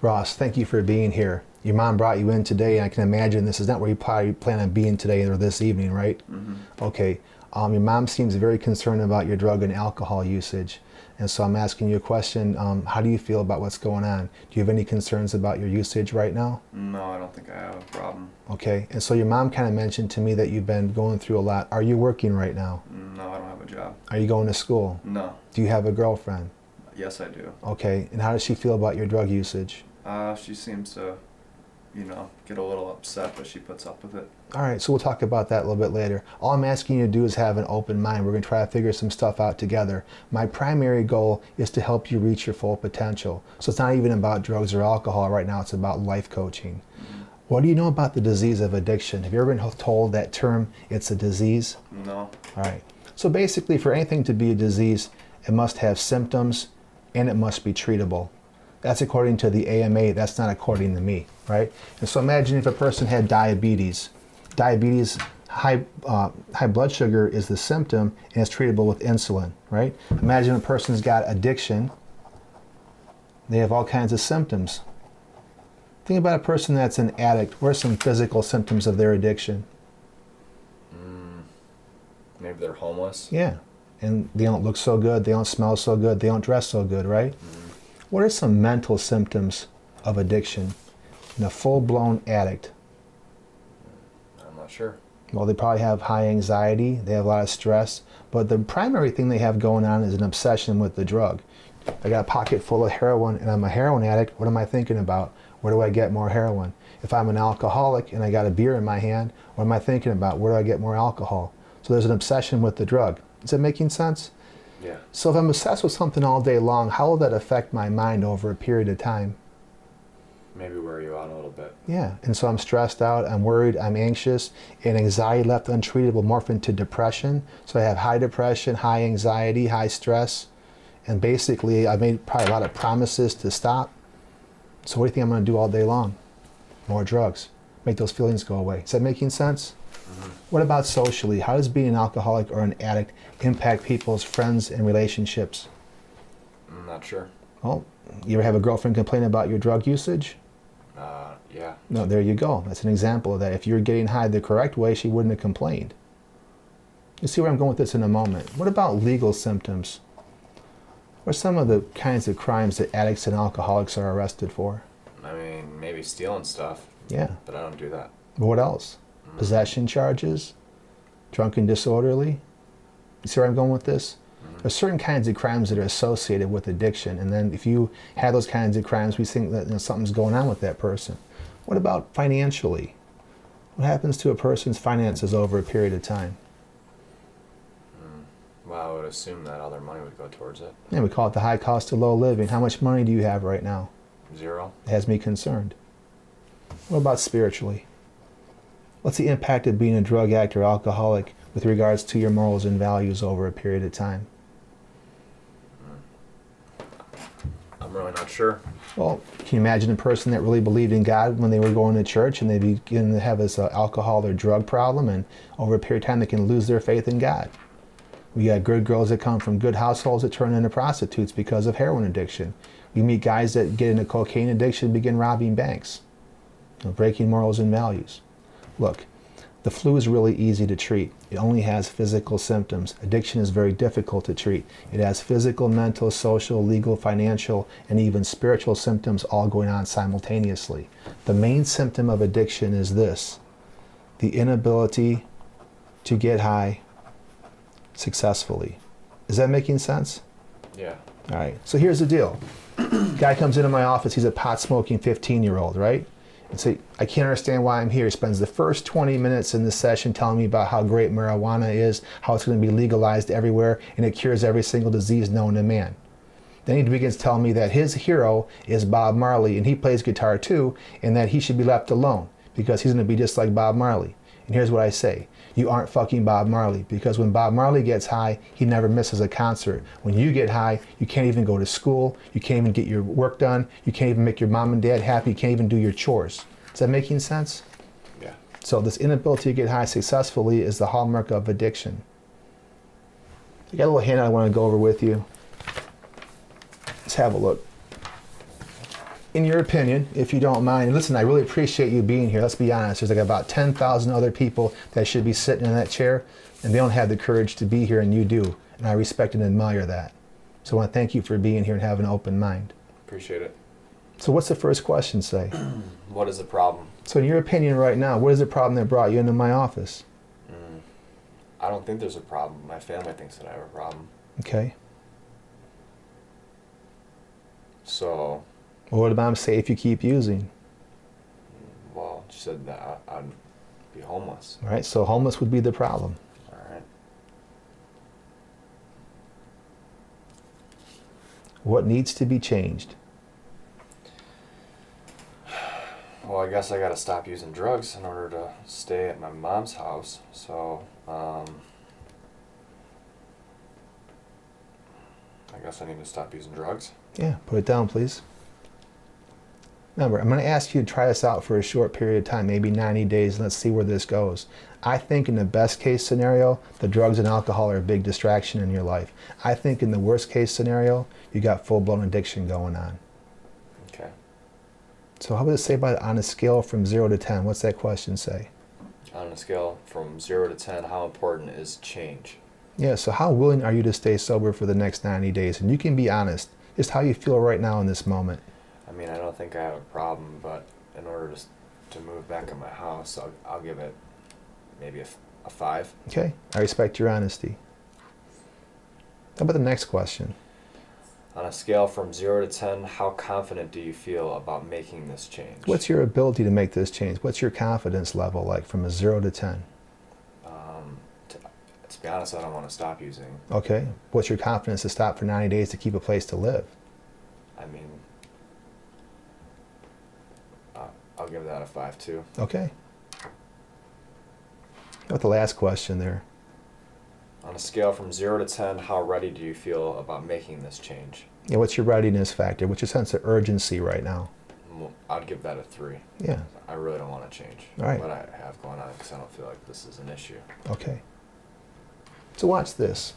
Ross, thank you for being here. Your mom brought you in today, and I can imagine this is not where you probably plan on being today or this evening, right? Mm-hmm. Okay. Your mom seems very concerned about your drug and alcohol usage. And so I'm asking you a question. How do you feel about what's going on? Do you have any concerns about your usage right now? No, I don't think I have a problem. Okay. And so your mom kind of mentioned to me that you've been going through a lot. Are you working right now? No, I don't have a job. Are you going to school? No. Do you have a girlfriend? Yes, I do. Okay. And how does she feel about your drug usage? She seems to, get a little upset, but she puts up with it. All right, so we'll talk about that a little bit later. All I'm asking you to do is have an open mind. We're going to try to figure some stuff out together. My primary goal is to help you reach your full potential. So it's not even about drugs or alcohol right now, it's about life coaching. Mm-hmm. What do you know about the disease of addiction? Have you ever been told that term, it's a disease? No. All right, so basically for anything to be a disease, it must have symptoms and it must be treatable. That's according to the AMA, that's not according to me, right? And so imagine if a person had diabetes. Diabetes, high blood sugar is the symptom and it's treatable with insulin, right? Imagine a person's got addiction. They have all kinds of symptoms. Think about a person that's an addict. What are some physical symptoms of their addiction? Maybe they're homeless. Yeah, and they don't look so good, they don't smell so good, they don't dress so good, right? What are some mental symptoms of addiction in a full-blown addict? I'm not sure. Well, they probably have high anxiety, they have a lot of stress, but the primary thing they have going on is an obsession with the drug. I got a pocket full of heroin and I'm a heroin addict, what am I thinking about? Where do I get more heroin? If I'm an alcoholic and I got a beer in my hand, what am I thinking about? Where do I get more alcohol? So there's an obsession with the drug. Is that making sense? Yeah. So if I'm obsessed with something all day long, how will that affect my mind over a period of time? Maybe wear you out a little bit. Yeah, and so I'm stressed out, I'm worried, I'm anxious, and anxiety left untreated will morph into depression. So I have high depression, high anxiety, high stress, and basically I've made probably a lot of promises to stop. So what do you think I'm going to do all day long? More drugs. Make those feelings go away. Is that making sense? Mm-hmm. What about socially? How does being an alcoholic or an addict impact people's friends and relationships? I'm not sure. Well, you ever have a girlfriend complain about your drug usage? Yeah. No, there you go. That's an example of that. If you're getting high the correct way, she wouldn't have complained. You'll see where I'm going with this in a moment. What about legal symptoms? What are some of the kinds of crimes that addicts and alcoholics are arrested for? I mean, maybe stealing stuff. Yeah. But I don't do that. But what else? Possession charges? Drunk and disorderly? You see where I'm going with this? There's certain kinds of crimes that are associated with addiction, and then if you have those kinds of crimes, we think that something's going on with that person. What about financially? What happens to a person's finances over a period of time? Well, I would assume that all their money would go towards it. Yeah, we call it the high cost of low living. How much money do you have right now? 0. It has me concerned. What about spiritually? What's the impact of being a drug addict or alcoholic with regards to your morals and values over a period of time? I'm really not sure. Well, can you imagine a person that really believed in God when they were going to church and they begin to have this alcohol or drug problem, and over a period of time they can lose their faith in God? We got good girls that come from good households that turn into prostitutes because of heroin addiction. We meet guys that get into cocaine addiction and begin robbing banks, breaking morals and values. Look, the flu is really easy to treat. It only has physical symptoms. Addiction is very difficult to treat. It has physical, mental, social, legal, financial, and even spiritual symptoms all going on simultaneously. The main symptom of addiction is this: the inability to get high successfully. Is that making sense? Yeah. All right, so here's the deal. Guy comes into my office, he's a pot-smoking 15-year-old, right? And say, I can't understand why I'm here. He spends the first 20 minutes in this session telling me about how great marijuana is, how it's going to be legalized everywhere, and it cures every single disease known to man. Then he begins telling me that his hero is Bob Marley, and he plays guitar too, and that he should be left alone because he's going to be just like Bob Marley. And here's what I say: you aren't fucking Bob Marley, because when Bob Marley gets high, he never misses a concert. When you get high, you can't even go to school, you can't even get your work done, you can't even make your mom and dad happy, you can't even do your chores. Is that making sense? Yeah. So this inability to get high successfully is the hallmark of addiction. I got a little handout I want to go over with you. Let's have a look. in your opinion, if you don't mind, listen, I really appreciate you being here. Let's be honest. There's like about 10,000 other people that should be sitting in that chair, and they don't have the courage to be here, and you do. And I respect and admire that. So I want to thank you for being here and having an open mind. Appreciate it. So what's the first question say? What is the problem? So in your opinion right now, what is the problem that brought you into my office? I don't think there's a problem. My family thinks that I have a problem. Okay. So, Well, what about say if you keep using? well, she said that I'd be homeless. All right, so homeless would be the problem. All right. What needs to be changed? Well, I guess I gotta stop using drugs in order to stay at my mom's house. So, I guess I need to stop using drugs. Yeah, put it down, please. Remember, I'm going to ask you to try this out for a short period of time, maybe 90 days, and let's see where this goes. I think in the best case scenario, the drugs and alcohol are a big distraction in your life. I think in the worst case scenario, you got full-blown addiction going on. Okay. So how would it say on a scale from 0 to 10? What's that question say? On a scale from 0 to 10, how important is change? Yeah, so how willing are you to stay sober for the next 90 days? And you can be honest, just how you feel right now in this moment. I mean, I don't think I have a problem, but in order to move back in my house, I'll give it maybe a 5. Okay, I respect your honesty. How about the next question? On a scale from 0 to 10, how confident do you feel about making this change? What's your ability to make this change? What's your confidence level like from a 0 to 10? To be honest, I don't want to stop using. Okay. What's your confidence to stop for 90 days to keep a place to live? I mean, I'll give that a 5 too. Okay. How about the last question there? On a scale from 0 to 10, how ready do you feel about making this change? Yeah, what's your readiness factor? What's your sense of urgency right now? Well, I'd give that a 3. Yeah. I really don't want to change All right. what I have going on because I don't feel like this is an issue. Okay. So watch this.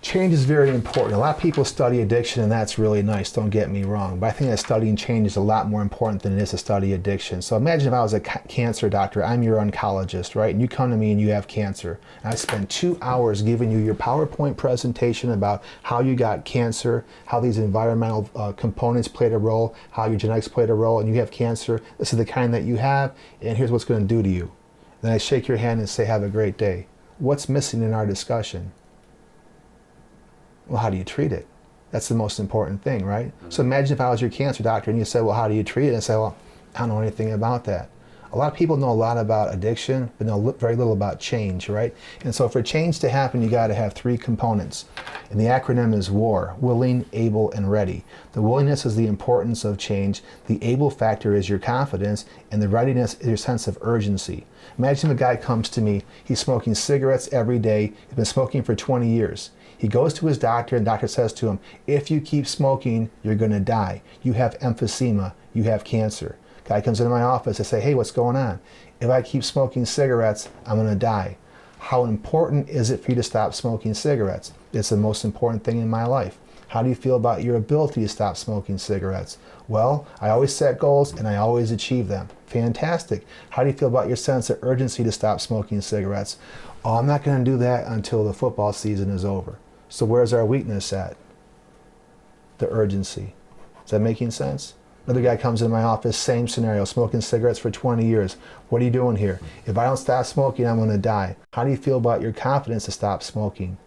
Change is very important. A lot of people study addiction, and that's really nice, don't get me wrong. But I think that studying change is a lot more important than it is to study addiction. So imagine if I was a cancer doctor, I'm your oncologist, right? And you come to me and you have cancer. And I spend 2 hours giving you your PowerPoint presentation about how you got cancer, how these environmental components played a role, how your genetics played a role, and you have cancer. This is the kind that you have, and here's what's going to do to you. Then I shake your hand and say, have a great day. What's missing in our discussion? Well, how do you treat it? That's the most important thing, right? Mm-hmm. So imagine if I was your cancer doctor and you said, well, how do you treat it? And I say, well, I don't know anything about that. A lot of people know a lot about addiction, but know very little about change, right? And so for change to happen, you got to have 3 components. And the acronym is WAR, willing, able, and ready. The willingness is the importance of change. The able factor is your confidence, and the readiness is your sense of urgency. Imagine if a guy comes to me, he's smoking cigarettes every day, he's been smoking for 20 years. He goes to his doctor, and the doctor says to him, if you keep smoking, you're going to die. You have emphysema, you have cancer. Guy comes into my office, I say, hey, what's going on? If I keep smoking cigarettes, I'm going to die. How important is it for you to stop smoking cigarettes? It's the most important thing in my life. How do you feel about your ability to stop smoking cigarettes? Well, I always set goals and I always achieve them. Fantastic. How do you feel about your sense of urgency to stop smoking cigarettes? Oh, I'm not going to do that until the football season is over. So where's our weakness at? The urgency. Is that making sense? Another guy comes in my office, same scenario, smoking cigarettes for 20 years. What are you doing here? If I don't stop smoking, I'm going to die. How do you feel about your confidence to stop smoking?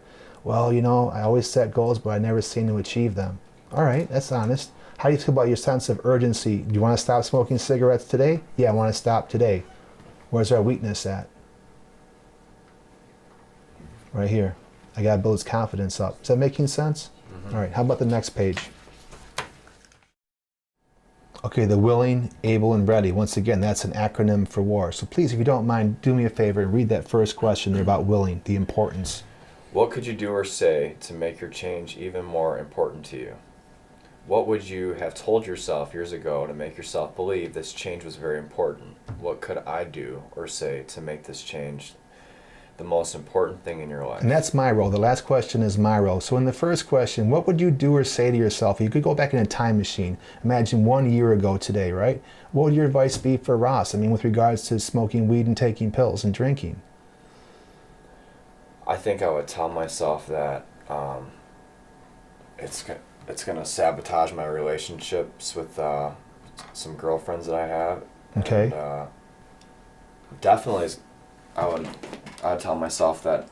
Well, you know, I always set goals, but I never seem to achieve them. All right, that's honest. How do you feel about your sense of urgency? Do you want to stop smoking cigarettes today? Yeah, I want to stop today. Where's our weakness at? Right here. I got to build his confidence up. Is that making sense? Mm-hmm. All right, how about the next page? Okay, the willing, able, and ready. Once again, that's an acronym for WAR. So please, if you don't mind, do me a favor and read that first question there about willing, the importance. What could you do or say to make your change even more important to you? What would you have told yourself years ago to make yourself believe this change was very important? What could I do or say to make this change the most important thing in your life. And that's my role. The last question is my role. So in the first question, what would you do or say to yourself? You could go back in a time machine. Imagine 1 year ago today, right? What would your advice be for Ross? I mean, with regards to smoking weed and taking pills and drinking. I think I would tell myself that it's going to sabotage my relationships with some girlfriends that I have. Okay. And, definitely, I'd tell myself that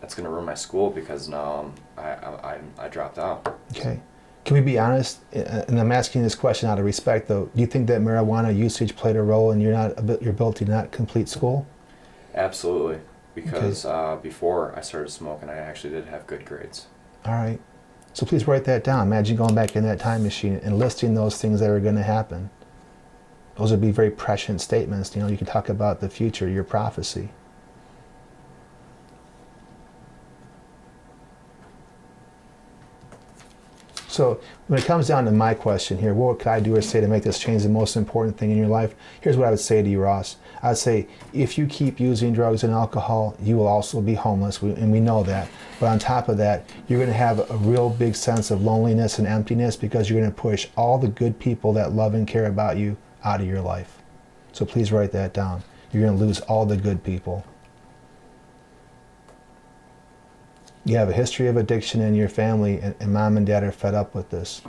it's going to ruin my school because now I dropped out. Okay. Can we be honest? And I'm asking this question out of respect, though. Do you think that marijuana usage played a role in your ability to not complete school? Absolutely. Because before I started smoking, I actually did have good grades. All right. So please write that down. Imagine going back in that time machine and listing those things that are going to happen. Those would be very prescient statements. You know, you can talk about the future, your prophecy. So when it comes down to my question here, what could I do or say to make this change the most important thing in your life? Here's what I would say to you, Ross. I would say, if you keep using drugs and alcohol, you will also be homeless, and we know that. But on top of that, you're going to have a real big sense of loneliness and emptiness because you're going to push all the good people that love and care about you out of your life. So please write that down. You're going to lose all the good people. You have a history of addiction in your family, and mom and dad are fed up with this.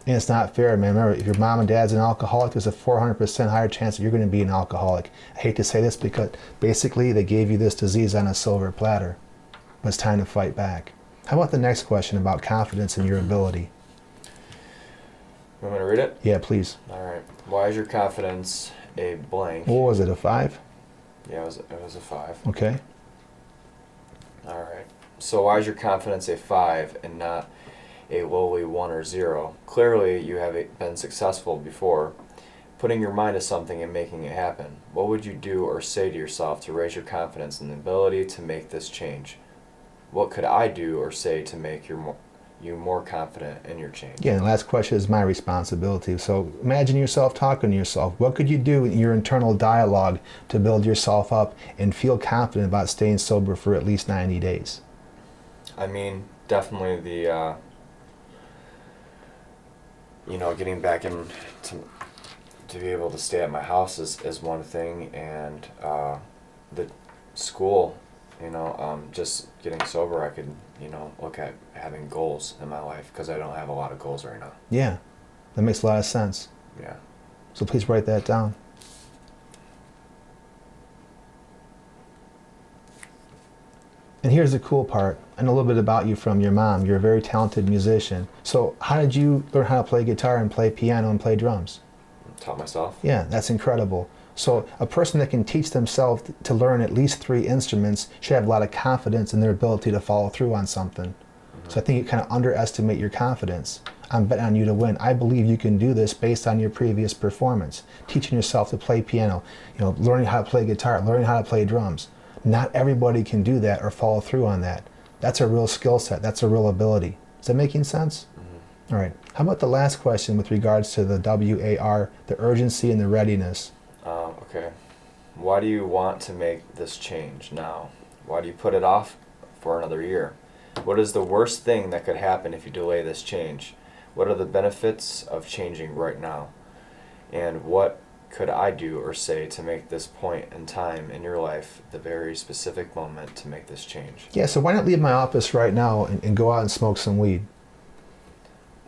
And it's not fair, man. Remember, if your mom and dad's an alcoholic, there's a 400% higher chance that you're going to be an alcoholic. I hate to say this because basically they gave you this disease on a silver platter. But it's time to fight back. How about the next question about confidence in your ability? You want me to read it? Yeah, please. All right. Why is your confidence a blank? What was it, a 5? Yeah, it was a 5. Okay. All right. So why is your confidence a 5 and not a lowly 1 or 0? Clearly, you have been successful before, putting your mind to something and making it happen. What would you do or say to yourself to raise your confidence in the ability to make this change? What could I do or say to make you more confident in your change? Yeah, and the last question is my responsibility. So imagine yourself talking to yourself. What could you do in your internal dialogue to build yourself up and feel confident about staying sober for at least 90 days? I mean, definitely the, getting back in to be able to stay at my house is one thing, and the school, just getting sober, I could, look at having goals in my life because I don't have a lot of goals right now. Yeah, that makes a lot of sense. Yeah. So please write that down. And here's the cool part. I know a little bit about you from your mom. You're a very talented musician. So how did you learn how to play guitar and play piano and play drums? Taught myself. Yeah, that's incredible. So a person that can teach themselves to learn at least 3 instruments should have a lot of confidence in their ability to follow through on something. Mm-hmm. So I think you kind of underestimate your confidence. I'm betting on you to win. I believe you can do this based on your previous performance. Teaching yourself to play piano, learning how to play guitar, learning how to play drums. Not everybody can do that or follow through on that. That's a real skill set. That's a real ability. Is that making sense? Mm-hmm. All right. How about the last question with regards to the WAR, the urgency and the readiness? Okay. Why do you want to make this change now? Why do you put it off for another year? What is the worst thing that could happen if you delay this change? What are the benefits of changing right now? And what could I do or say to make this point in time in your life the very specific moment to make this change? Yeah, so why not leave my office right now and go out and smoke some weed?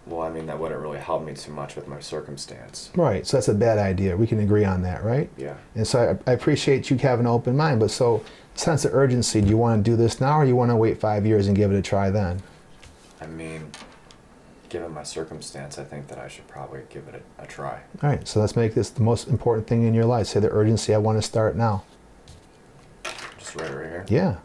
Well, I mean, that wouldn't really help me too much with my circumstance. Right, so that's a bad idea. We can agree on that, right? Yeah. And so I appreciate you having an open mind, but so sense of urgency, do you want to do this now or you want to wait 5 years and give it a try then? I mean, given my circumstance, I think that I should probably give it a try. All right, so let's make this the most important thing in your life. Say the urgency, I want to start now. Just right here? Yeah.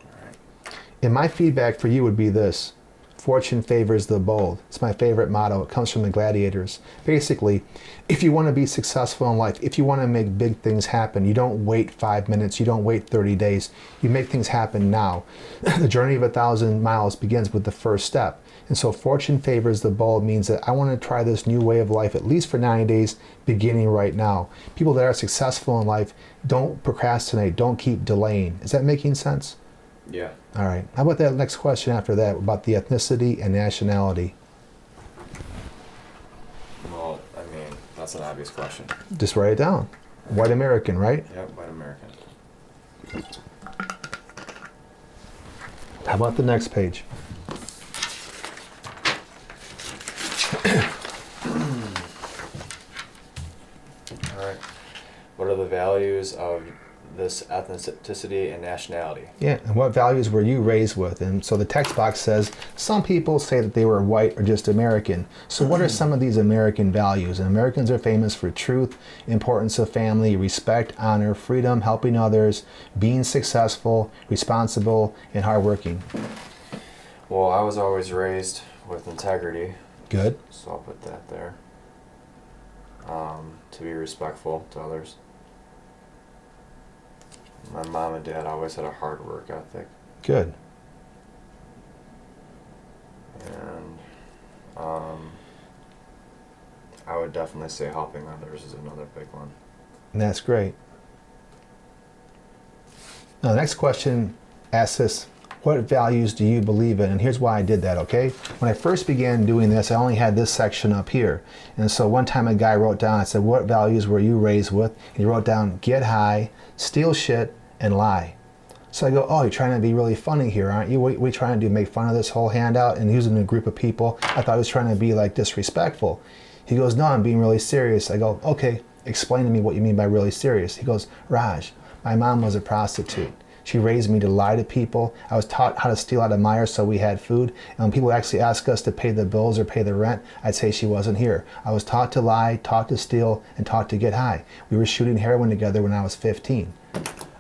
All right. And my feedback for you would be this. Fortune favors the bold. It's my favorite motto. It comes from the gladiators. Basically, if you want to be successful in life, if you want to make big things happen, you don't wait 5 minutes, you don't wait 30 days. You make things happen now. The journey of 1,000 miles begins with the first step. And so fortune favors the bold means that I want to try this new way of life, at least for 90 days, beginning right now. People that are successful in life don't procrastinate, don't keep delaying. Is that making sense? Yeah. All right. How about that next question after that about the ethnicity and nationality? Well, I mean, that's an obvious question. Just write it down. White American, right? Yep, white American. How about the next page? All right. What are the values of this ethnicity and nationality? Yeah, and what values were you raised with? And so the text box says, some people say that they were white or just American. So what are some of these American values? And Americans are famous for truth, importance of family, respect, honor, freedom, helping others, being successful, responsible, and hardworking. Well, I was always raised with integrity, Good. so I'll put that there. To be respectful to others. My mom and dad always had a hard work ethic, Good. and I would definitely say helping others is another big one. And that's great. Now, the next question asks this, what values do you believe in? And here's why I did that, okay? When I first began doing this, I only had this section up here. And so one time a guy wrote down, I said, what values were you raised with? And he wrote down, get high, steal shit, and lie. So I go, oh, you're trying to be really funny here, aren't you? What are you trying to do, make fun of this whole handout? And he was in a group of people. I thought he was trying to be like disrespectful. He goes, no, I'm being really serious. I go, okay, explain to me what you mean by really serious. He goes, Raj, my mom was a prostitute. She raised me to lie to people. I was taught how to steal out of Myers so we had food. And when people actually ask us to pay the bills or pay the rent, I'd say she wasn't here. I was taught to lie, taught to steal, and taught to get high. We were shooting heroin together when I was 15.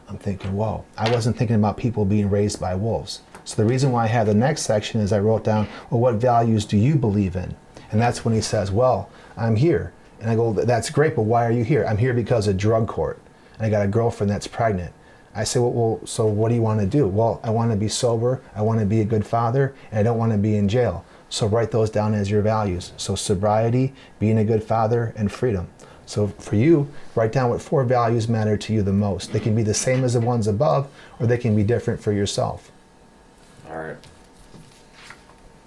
I'm thinking, whoa. I wasn't thinking about people being raised by wolves. So the reason why I have the next section is I wrote down, well, what values do you believe in? And that's when he says, well, I'm here. And I go, that's great, but why are you here? I'm here because of drug court. And I got a girlfriend that's pregnant. I say, well, so what do you want to do? Well, I want to be sober, I want to be a good father, and I don't want to be in jail. So write those down as your values. So sobriety, being a good father, and freedom. So for you, write down what 4 values matter to you the most. They can be the same as the ones above, or they can be different for yourself. All right.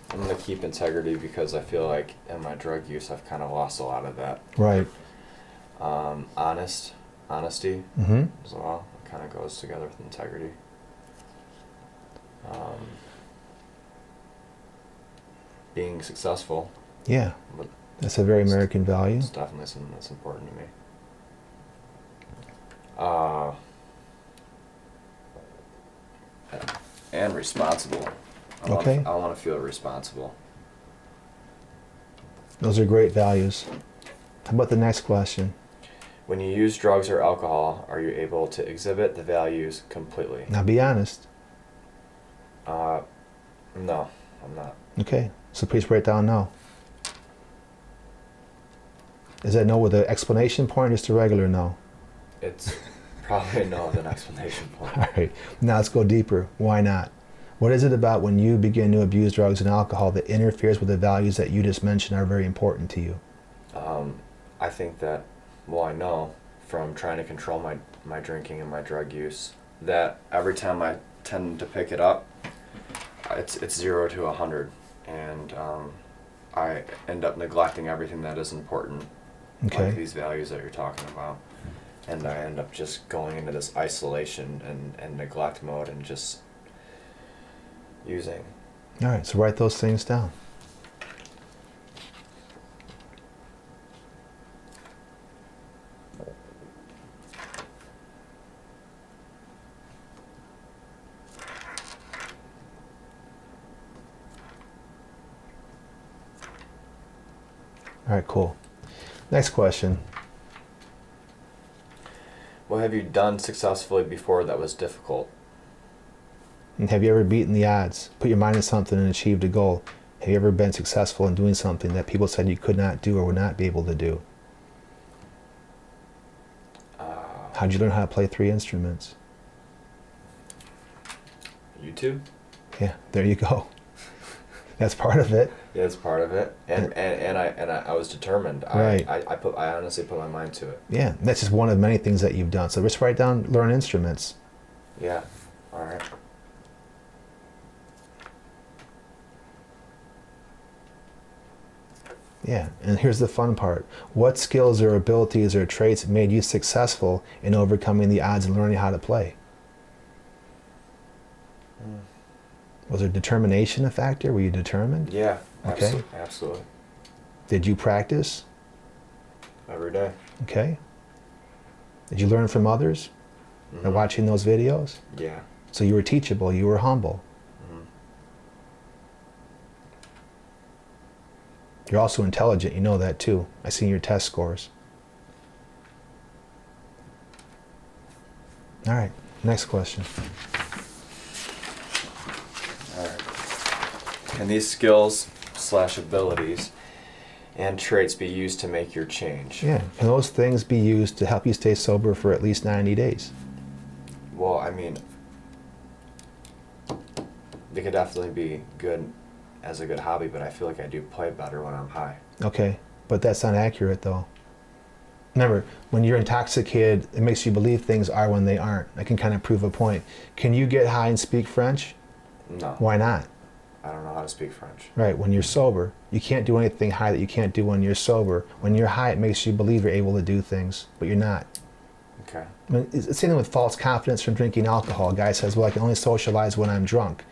I'm going to keep integrity because I feel like in my drug use I've kind of lost a lot of that. Right. Honesty Mm-hmm. as well. It kind of goes together with integrity. Being successful. Yeah. But That's a very American value. it's definitely something that's important to me. And responsible. Okay. I want to feel responsible. Those are great values. How about the next question? When you use drugs or alcohol, are you able to exhibit the values completely? Now be honest. No, I'm not. Okay, so please write down no. Is that no with an explanation point or just a regular no? It's probably no with an explanation point. All right, now let's go deeper. Why not? What is it about when you begin to abuse drugs and alcohol that interferes with the values that you just mentioned are very important to you? I think that, well, I know from trying to control my drinking and my drug use that every time I tend to pick it up, it's 0 to 100, and I end up neglecting everything that is important, Okay. like these values that you're talking about, and I end up just going into this isolation and neglect mode and just using. All right, so write those things down. All right, cool. Next question. What have you done successfully before that was difficult? And have you ever beaten the odds, put your mind to something and achieved a goal? Have you ever been successful in doing something that people said you could not do or would not be able to do? How'd you learn how to play 3 instruments? YouTube? Yeah, there you go. That's part of it. Yeah, it's part of it, and I was determined. Right. I honestly put my mind to it. Yeah, that's just one of many things that you've done. So just write down, learn instruments. Yeah. All right. Yeah, and here's the fun part. What skills or abilities or traits made you successful in overcoming the odds and learning how to play? Was there determination a factor? Were you determined? Yeah. Okay. Absolutely. Did you practice? Every day. Okay. Did you learn from others by watching those videos? Yeah. So you were teachable, you were humble. You're also intelligent, you know that too. I seen your test scores. All right, next question. All right. Can these skills / abilities and traits be used to make your change? Yeah, can those things be used to help you stay sober for at least 90 days? Well, I mean, they could definitely be good as a good hobby, but I feel like I do play better when I'm high. Okay, but that's not accurate though. Remember, when you're intoxicated, it makes you believe things are when they aren't. I can kind of prove a point. Can you get high and speak French? No. Why not? I don't know how to speak French. Right, when you're sober, you can't do anything high that you can't do when you're sober. When you're high, it makes you believe you're able to do things, but you're not. Okay. I mean, it's the same thing with false confidence from drinking alcohol. A guy says, well, I can only socialize when I'm drunk.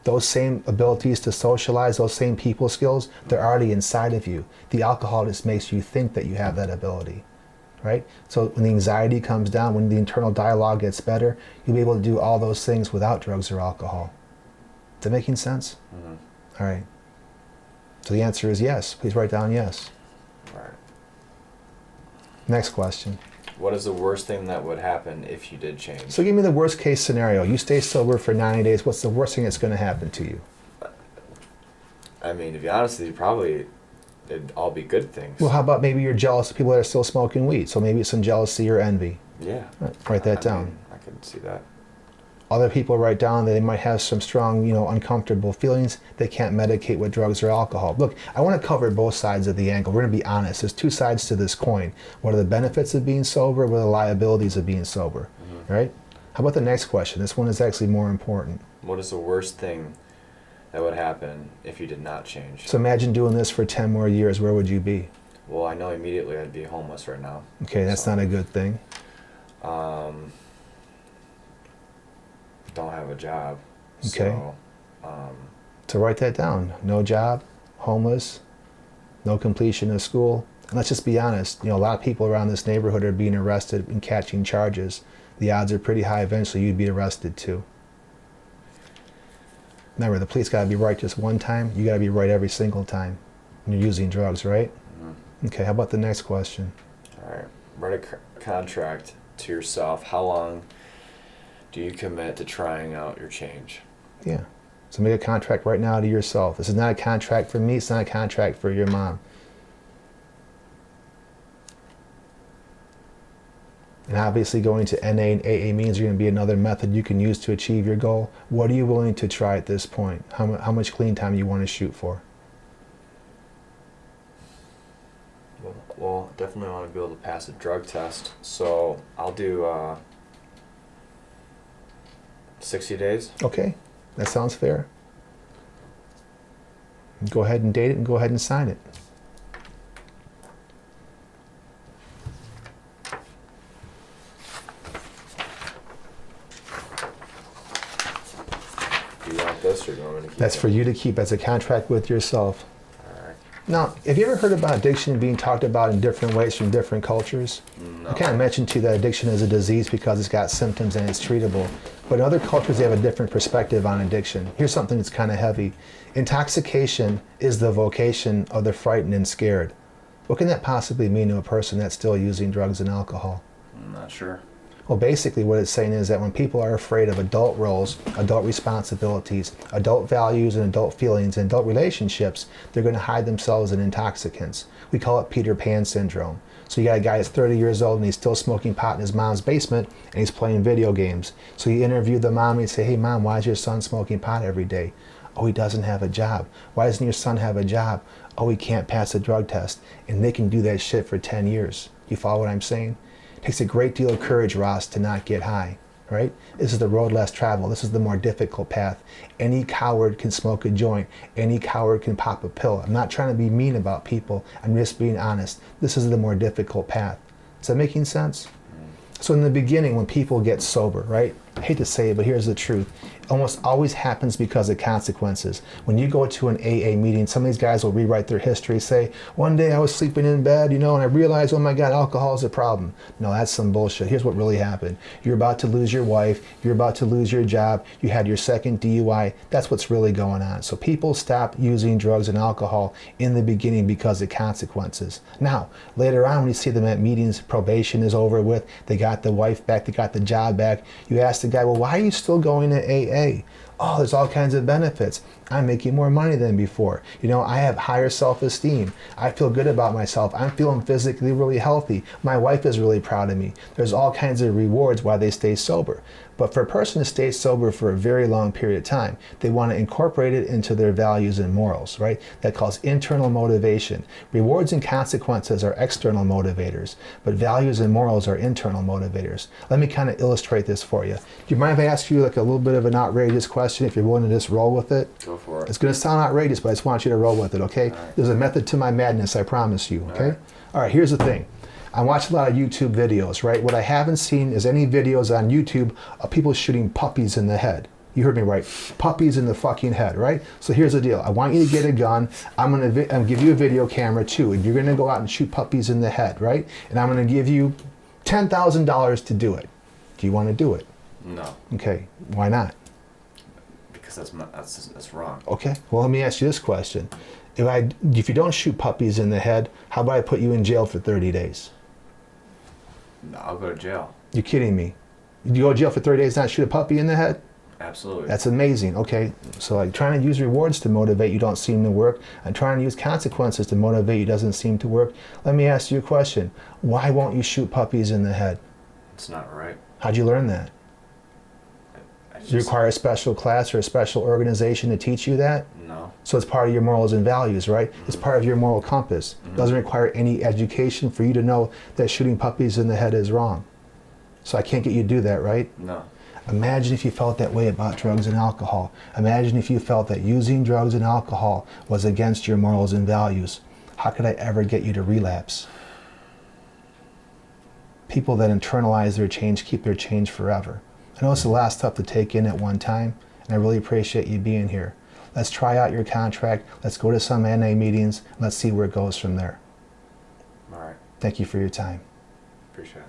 Those same abilities to socialize, those same people skills, they're already inside of you. The alcohol just makes you think that you have that ability, right? So when the anxiety comes down, when the internal dialogue gets better, you'll be able to do all those things without drugs or alcohol. Is that making sense? All right. So the answer is yes. Please write down yes. All right. Next question. What is the worst thing that would happen if you did change? So give me the worst case scenario. You stay sober for 90 days. What's the worst thing that's going to happen to you? I mean, to be honest with you, probably it'd all be good things. Well, how about maybe you're jealous of people that are still smoking weed? So maybe it's some jealousy or envy. Yeah. Write that I down. mean, I can see that. Other people write down that they might have some strong, uncomfortable feelings. They can't medicate with drugs or alcohol. Look, I want to cover both sides of the angle. We're going to be honest. There's 2 sides to this coin. What are the benefits of being sober? What are the liabilities of being sober? Right? How about the next question? This one is actually more important. What is the worst thing that would happen if you did not change? So imagine doing this for 10 more years. Where would you be? Well, I know immediately I'd be homeless right now. Okay, that's not a good thing. Don't have a job. Okay. So, So write that down. No job, homeless, no completion of school. And let's just be honest. A lot of people around this neighborhood are being arrested and catching charges. The odds are pretty high eventually you'd be arrested too. Remember, the police got to be right just one time. You got to be right every single time when you're using drugs, right? Okay, how about the next question? all right. Write a contract to yourself. How long do you commit to trying out your change? Yeah. So make a contract right now to yourself. This is not a contract for me. It's not a contract for your mom. And obviously going to NA and AA means you're going to be another method you can use to achieve your goal. What are you willing to try at this point? How much clean time you want to shoot for? Well, definitely want to be able to pass a drug test. So I'll do 60 days. Okay, that sounds fair. Go ahead and date it and go ahead and sign it. Do you want this or do you want me to keep That's it? for you to keep as a contract with yourself. All right. Now, have you ever heard about addiction being talked about in different ways from different cultures? No. I kind of mentioned to you that addiction is a disease because it's got symptoms and it's treatable. But in other cultures, they have a different perspective on addiction. Here's something that's kind of heavy. Intoxication is the vocation of the frightened and scared. What can that possibly mean to a person that's still using drugs and alcohol? I'm not sure. Well, basically what it's saying is that when people are afraid of adult roles, adult responsibilities, adult values and adult feelings and adult relationships, they're going to hide themselves in intoxicants. We call it Peter Pan syndrome. So you got a guy that's 30 years old and he's still smoking pot in his mom's basement and he's playing video games. So you interview the mom and you say, hey mom, why is your son smoking pot every day? Oh, he doesn't have a job. Why doesn't your son have a job? Oh, he can't pass a drug test. And they can do that shit for 10 years. You follow what I'm saying? It takes a great deal of courage, Ross, to not get high, right? This is the road less traveled. This is the more difficult path. Any coward can smoke a joint. Any coward can pop a pill. I'm not trying to be mean about people. I'm just being honest. This is the more difficult path. Is that making sense? So in the beginning, when people get sober, right? I hate to say it, but here's the truth. It almost always happens because of consequences. When you go to an AA meeting, some of these guys will rewrite their history, say, one day I was sleeping in bed, and I realized, oh my God, alcohol is a problem. No, that's some bullshit. Here's what really happened. You're about to lose your wife. You're about to lose your job. You had your second DUI. That's what's really going on. So people stop using drugs and alcohol in the beginning because of consequences. Now, later on, when you see them at meetings, probation is over with, they got the wife back, they got the job back, you ask the guy, well, why are you still going to AA? Oh, there's all kinds of benefits. I'm making more money than before. I have higher self-esteem. I feel good about myself. I'm feeling physically really healthy. My wife is really proud of me. There's all kinds of rewards why they stay sober. But for a person to stay sober for a very long period of time, they want to incorporate it into their values and morals, right? That calls internal motivation. Rewards and consequences are external motivators, but values and morals are internal motivators. Let me kind of illustrate this for you. Do you mind if I ask you like a little bit of an outrageous question, if you're willing to just roll with it? Go for it. It's going to sound outrageous, but I just want you to roll with it, okay? Right. There's a method to my madness, I promise you, okay? Right. All right, here's the thing. I watch a lot of YouTube videos, right? What I haven't seen is any videos on YouTube of people shooting puppies in the head. You heard me right. Puppies in the fucking head, right? So here's the deal. I want you to get a gun. I'm going to give you a video camera too, and you're going to go out and shoot puppies in the head, right? And I'm going to give you $10,000 to do it. Do you want to do it? No. Okay. Why not? Because that's wrong. Okay. Well, let me ask you this question. If you don't shoot puppies in the head, how about I put you in jail for 30 days? No, I'll go to jail. You're kidding me. You go to jail for 30 days, not shoot a puppy in the head? Absolutely. That's amazing. Okay, so like trying to use rewards to motivate you don't seem to work, and trying to use consequences to motivate you doesn't seem to work. Let me ask you a question. Why won't you shoot puppies in the head? It's not right. How'd you learn that? Do you require a special class or a special organization to teach you that? No. So it's part of your morals and values, right? Mm-hmm. It's part of your moral compass. Mm-hmm. Doesn't require any education for you to know that shooting puppies in the head is wrong. So I can't get you to do that, right? No. Imagine if you felt that way about drugs and alcohol. Imagine if you felt that using drugs and alcohol was against your morals and values. How could I ever get you to relapse? People that internalize their change keep their change forever. I know it's a lot of stuff to take in at one time, and I really appreciate you being here. Let's try out your contract. Let's go to some NA meetings. Let's see where it goes from there. All right. Thank you for your time. Appreciate it.